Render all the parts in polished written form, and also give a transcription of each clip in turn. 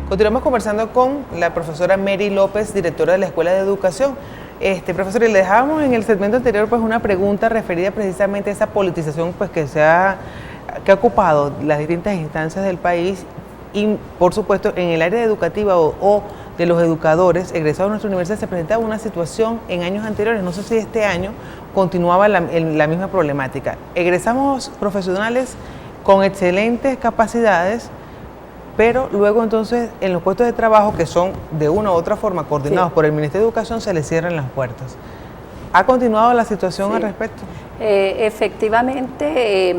Continuamos conversando con la profesora Mary López, directora de la Escuela de Educación. Profesor, le dejábamos en el segmento anterior pues una pregunta referida precisamente a esa politización pues que ha ocupado las distintas instancias del país y por supuesto en el área educativa o de los educadores egresados de nuestra universidad se presentaba una situación en años anteriores, no sé si este año continuaba la misma problemática. Egresamos profesionales con excelentes capacidades, pero luego entonces en los puestos de trabajo que son de una u otra forma coordinados por el Ministerio de Educación se les cierran las puertas. ¿Ha continuado la situación al respecto? Efectivamente,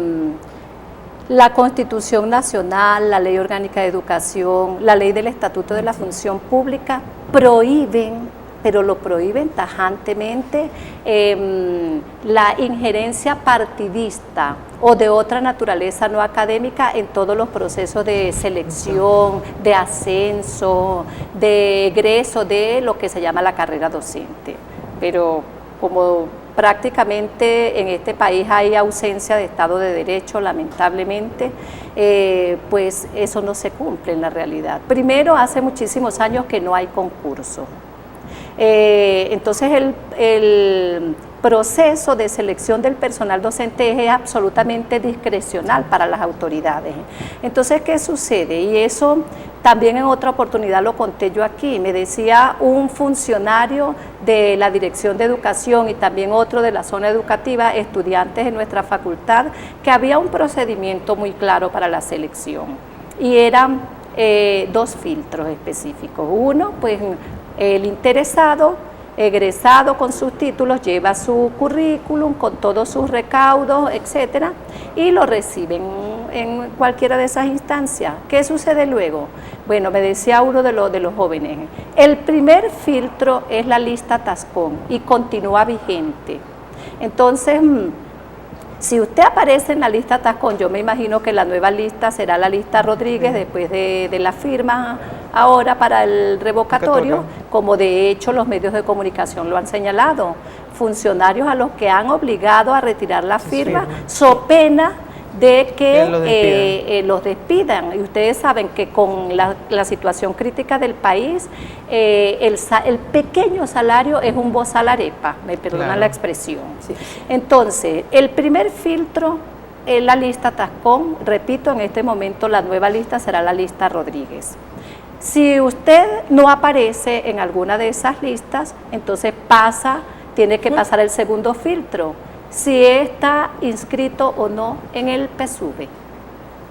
la Constitución Nacional, la Ley Orgánica de Educación, la Ley del Estatuto de la Función Pública prohíben, pero lo prohíben tajantemente, la injerencia partidista o de otra naturaleza no académica en todos los procesos de selección, de ascenso, de egreso de lo que se llama la carrera docente. Pero como prácticamente en este país hay ausencia de Estado de Derecho, lamentablemente, pues eso no se cumple en la realidad. Primero, hace muchísimos años que no hay concurso. Entonces el proceso de selección del personal docente es absolutamente discrecional para las autoridades. Entonces, ¿qué sucede? Y eso también en otra oportunidad lo conté yo aquí. Me decía un funcionario de la Dirección de Educación y también otro de la zona educativa, estudiantes de nuestra facultad, que había un procedimiento muy claro para la selección. Y eran dos filtros específicos. Uno, pues el interesado, egresado con sus títulos, lleva su currículum con todos sus recaudos, etcétera, y lo reciben en cualquiera de esas instancias. ¿Qué sucede luego? Bueno, me decía uno de los jóvenes, el primer filtro es la lista Tascón y continúa vigente. Entonces, si usted aparece en la lista Tascón, yo me imagino que la nueva lista será la lista Rodríguez después de la firma ahora para el revocatorio, como de hecho los medios de comunicación lo han señalado. Funcionarios a los que han obligado a retirar la firma, so pena de que los despidan. Y ustedes saben que con la situación crítica del país, el pequeño salario es un bozal arepa, me perdonan la expresión. Sí. Entonces, el primer filtro es la lista Tascón. Repito, en este momento la nueva lista será la lista Rodríguez. Si usted no aparece en alguna de esas listas, entonces tiene que pasar el segundo filtro, si está inscrito o no en el PSUV.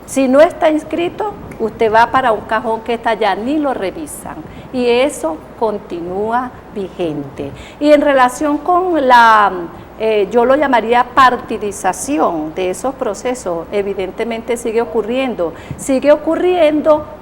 Si no está inscrito, usted va para un cajón que está allá, ni lo revisan. Y eso continúa vigente. Y en relación con yo lo llamaría partidización de esos procesos, evidentemente sigue ocurriendo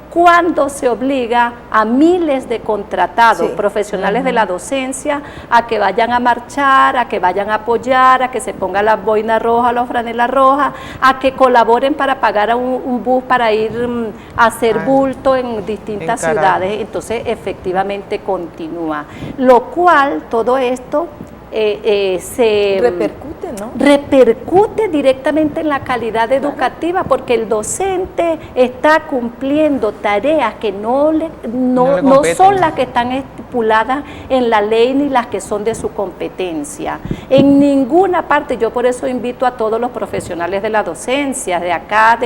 cuando se obliga a miles de contratados profesionales de la docencia a que vayan a marchar, a que vayan a apoyar, a que se pongan las boinas rojas, las franelas rojas, a que colaboren para pagar a un bus para ir a hacer bulto en distintas ciudades. Entonces, efectivamente continúa. Lo cual, todo esto se repercute, ¿no? Repercute directamente en la calidad educativa, porque el docente está cumpliendo tareas que no son las que están estipuladas en la ley ni las que son de su competencia. En ninguna parte, yo por eso invito a todos los profesionales de la docencia, de acá,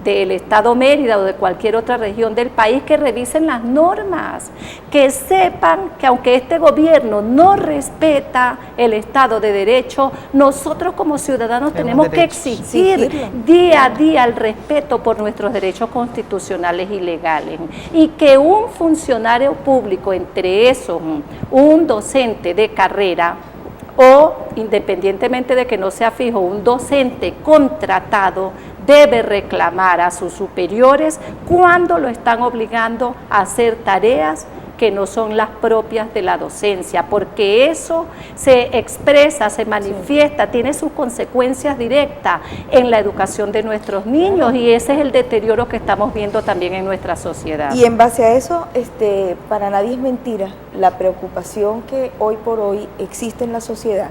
del Estado Mérida o de cualquier otra región del país, que revisen las normas, que sepan que aunque este gobierno no respeta el Estado de Derecho, nosotros como ciudadanos tenemos que exigir día a día el respeto por nuestros derechos constitucionales y legales, y que un funcionario público, entre esos un docente de carrera, o independientemente de que no sea fijo, un docente contratado, debe reclamar a sus superiores cuando lo están obligando a hacer tareas que no son las propias de la docencia, porque eso se expresa, se manifiesta, tiene sus consecuencias directas en la educación de nuestros niños, y ese es el deterioro que estamos viendo también en nuestra sociedad. Y en base a eso, para nadie es mentira la preocupación que hoy por hoy existe en la sociedad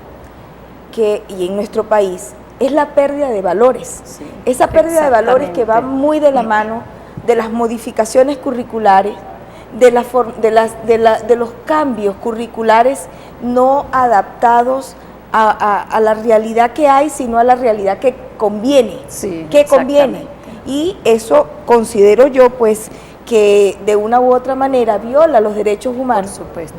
y en nuestro país, es la pérdida de valores. Esa pérdida de valores que va muy de la mano de las modificaciones curriculares, de los cambios curriculares no adaptados a la realidad que hay, sino a la realidad que conviene, y eso considero yo pues que de una u otra manera viola los derechos humanos, por supuesto,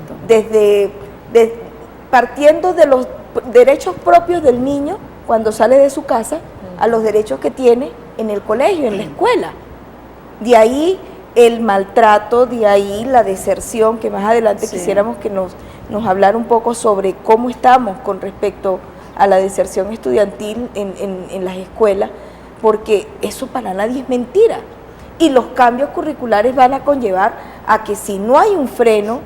partiendo de los derechos propios del niño cuando sale de su casa a los derechos que tiene en el colegio, en la escuela. De ahí el maltrato, de ahí la deserción, que más adelante quisiéramos que nos hablara un poco sobre cómo estamos con respecto a la deserción estudiantil en las escuelas, porque eso para nadie es mentira. Y los cambios curriculares van a conllevar a que si no hay un freno,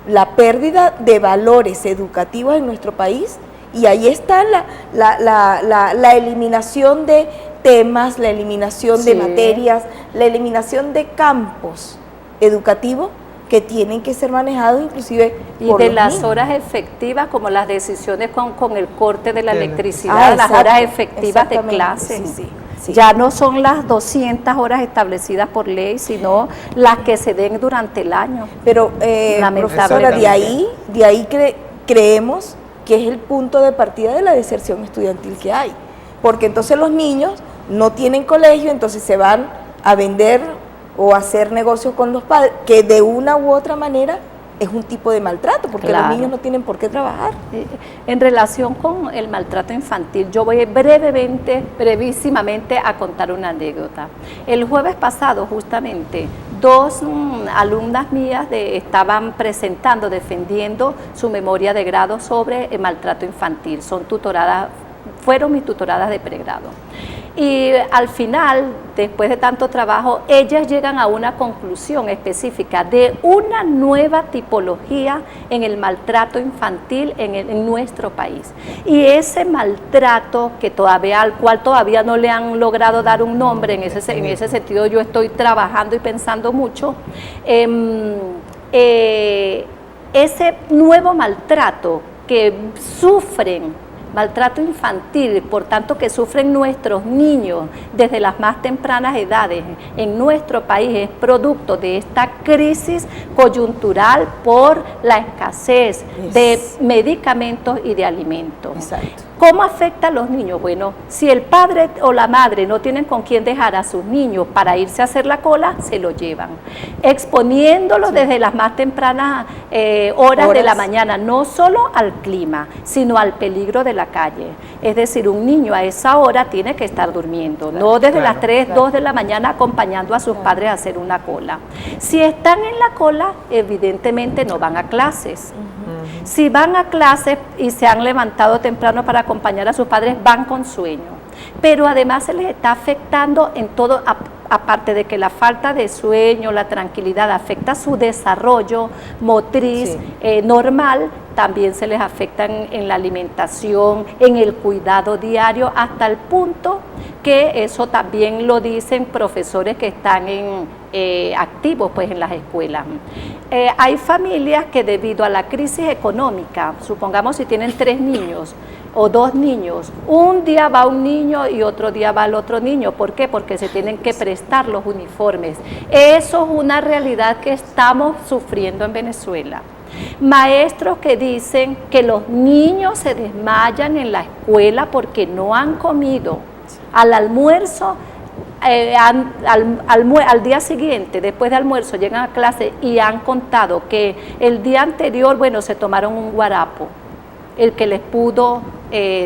la pérdida de valores educativos en nuestro país, y ahí está la eliminación de temas, la eliminación de materias, la eliminación de campos educativos que tienen que ser manejados inclusive y de las niños. Horas efectivas, como las decisiones con el corte de la electricidad, las horas efectivas de clase. Sí. Ya no son las 200 horas establecidas por ley, sino las que se den durante el año. Pero, profesora, de ahí creemos que es el punto de partida de la deserción estudiantil que hay. Porque entonces los niños no tienen colegio, entonces se van a vender o a hacer negocios con los padres, que de una u otra manera es un tipo de maltrato, porque los niños no tienen por qué trabajar. En relación con el maltrato infantil, yo voy brevísimamente a contar una anécdota. El jueves pasado, justamente, dos alumnas mías estaban defendiendo su memoria de grado sobre el maltrato infantil. Fueron mis tutoradas de pregrado. Y al final, después de tanto trabajo, ellas llegan a una conclusión específica de una nueva tipología en el maltrato infantil en nuestro país. Y ese maltrato al cual todavía no le han logrado dar un nombre, en ese sentido yo estoy trabajando y pensando mucho, ese nuevo maltrato que sufren, maltrato infantil, por tanto que sufren nuestros niños desde las más tempranas edades en nuestro país, es producto de esta crisis coyuntural por la escasez de medicamentos y de alimentos. Exacto. ¿Cómo afecta a los niños? Bueno, si el padre o la madre no tienen con quién dejar a sus niños para irse a hacer la cola, se lo llevan, exponiéndolos desde las más tempranas horas de la mañana, no solo al clima, sino al peligro de la calle. Es decir, un niño a esa hora tiene que estar durmiendo, no desde las 3, 2 de la mañana acompañando a sus padres a hacer una cola. Si están en la cola, evidentemente no van a clases. Si van a clases y se han levantado temprano para acompañar a sus padres, van con sueño. Pero además se les está afectando en todo, aparte de que la falta de sueño, la tranquilidad afecta su desarrollo motriz normal, también se les afecta en la alimentación, en el cuidado diario, hasta el punto que eso también lo dicen profesores que están activos pues, en las escuelas. Hay familias que debido a la crisis económica, supongamos si tienen 3 niños o 2 niños, un día va un niño y otro día va el otro niño. ¿Por qué? Porque se tienen que prestar los uniformes. Eso es una realidad que estamos sufriendo en Venezuela. Maestros que dicen que los niños se desmayan en la escuela porque no han comido. Al almuerzo, al día siguiente, después de almuerzo, llegan a clase y han contado que el día anterior, se tomaron un guarapo, el que les pudo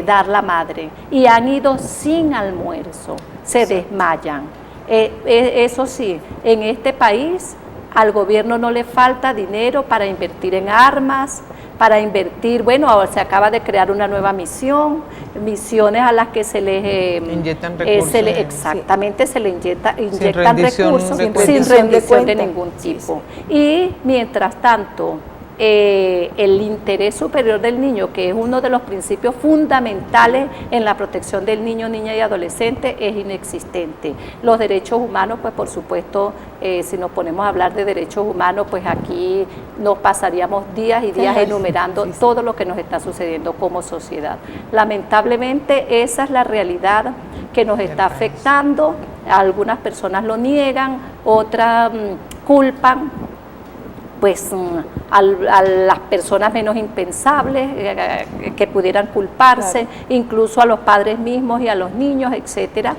dar la madre, y han ido sin almuerzo, se desmayan. Eso sí, en este país al gobierno no le falta dinero para invertir en armas, para invertir, se acaba de crear una nueva misiones a las que se les inyectan recursos. Exactamente, se le inyectan recursos sin rendición de ningún tipo. Y mientras tanto, el interés superior del niño, que es uno de los principios fundamentales en la protección del niño, niña y adolescente, es inexistente. Los derechos humanos, pues por supuesto, si nos ponemos a hablar de derechos humanos, pues aquí nos pasaríamos días y días enumerando todo lo que nos está sucediendo como sociedad. Lamentablemente esa es la realidad que nos está afectando. Algunas personas lo niegan, otras culpan pues a las personas menos impensables que pudieran culparse, incluso a los padres mismos y a los niños, etcétera,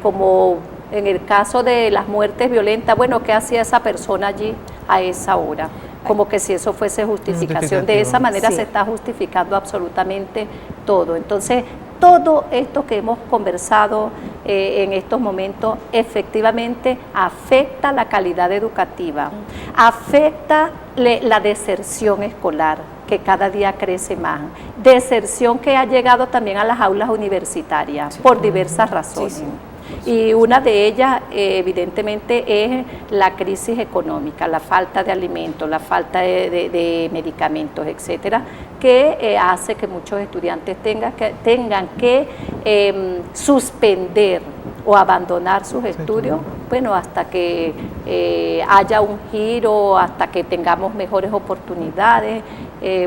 como en el caso de las muertes violentas, bueno, ¿qué hacía esa persona allí a esa hora? Como que si eso fuese justificación. De esa manera se está justificando absolutamente todo. Entonces, todo esto que hemos conversado en estos momentos efectivamente afecta la calidad educativa, afecta la deserción escolar, que cada día crece más, deserción que ha llegado también a las aulas universitarias por diversas razones. Y una de ellas, evidentemente, es la crisis económica, la falta de alimentos, la falta de medicamentos, etcétera, que hace que muchos estudiantes tengan que suspender o abandonar sus estudios, bueno, hasta que haya un giro, hasta que tengamos mejores oportunidades,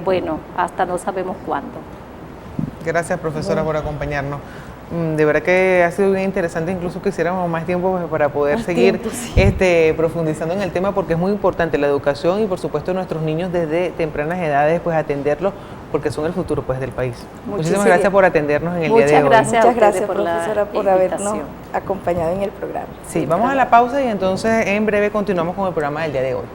bueno, hasta no sabemos cuándo. Gracias, profesora, por acompañarnos. De verdad que ha sido bien interesante, incluso quisiéramos más tiempo para poder seguir profundizando en el tema, porque es muy importante la educación y por supuesto nuestros niños desde tempranas edades, pues atenderlos, porque son el futuro pues del país. Muchísimas gracias por atendernos en el día de hoy. Muchas gracias, profesora, por habernos acompañado en el programa. Sí, vamos a la pausa y entonces en breve continuamos con el programa del día de hoy.